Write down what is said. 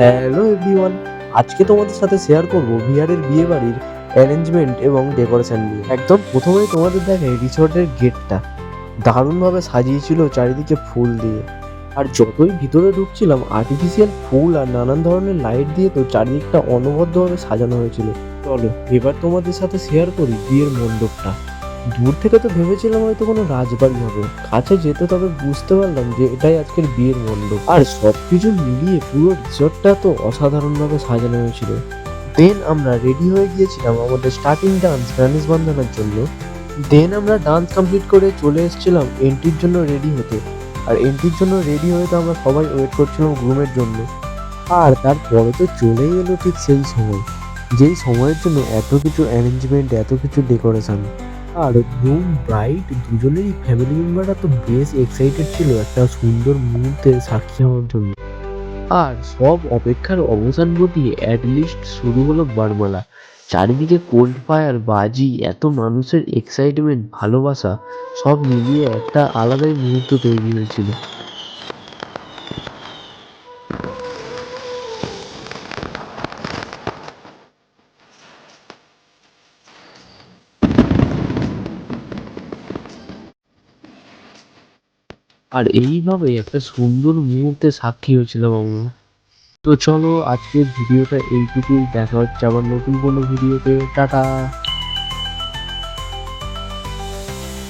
Hello everyone, আজকে তোমাদের সাথে শেয়ার করব বিহারের বিয়ে বাড়ির অ্যারেঞ্জমেন্ট এবং ডেকোরেশন নিয়ে। একদম প্রথমেই তোমাদের দেখাই রিসর্টের গেটটা দারুণভাবে সাজিয়েছিল চারিদিকে ফুল দিয়ে। আর যতই ভিতরে ঢুকছিলাম আর্টিফিশিয়াল ফুল আর নানান ধরনের লাইট দিয়ে তো চারিদিকটা অনবদ্যভাবে সাজানো হয়েছিল। চলো এবার তোমাদের সাথে শেয়ার করি বিয়ের মণ্ডপটা। দূর থেকে তো ভেবেছিলাম হয়তো কোনো রাজবাড়ি হবে, কাছে যেতে তবে বুঝতে পারলাম যে এটাই আজকের বিয়ের মণ্ডপ। আর সবকিছু মিলিয়ে পুরো রিসর্টটা তো অসাধারণভাবে সাজানো হয়েছিল। দেন আমরা রেডি হয়ে গিয়েছিলাম আমাদের স্টার্টিং ডান্স গণেশ বন্দনার জন্য। দেন আমরা ডান্স কমপ্লিট করে চলে এসেছিলাম এন্ট্রির জন্য রেডি হতে। আর এন্ট্রির জন্য রেডি হয়ে তো আমরা সবাই ওয়েট করছিলাম গ্রুমের জন্য। আর তারপরে তো চলেই এলো ঠিক সেই সময়, যেই সময়ের জন্য এত কিছু অ্যারেঞ্জমেন্ট, এত কিছু ডেকোরেশন। আর গ্রুম ব্রাইড দুজনেরই ফ্যামিলি মেম্বাররা তো বেশ এক্সাইটেড ছিল একটা সুন্দর মুহূর্তের সাক্ষী হওয়ার জন্য। আর সব অপেক্ষার অবসান ঘটিয়ে অ্যাটলিস্ট শুরু হলো বরমালা। চারিদিকে কোল্ড ফায়ার, বাজি, এত মানুষের এক্সাইটমেন্ট, ভালোবাসা, সব মিলিয়ে একটা আলাদাই মুহূর্ত তৈরি হয়েছিল। আর এইভাবে একটা সুন্দর মুহূর্তের সাক্ষী হয়েছিলাম আমরা। তো চলো আজকের ভিডিওটা এইটুকুই, দেখা হচ্ছে আবার নতুন কোনো ভিডিওতে। টাটা।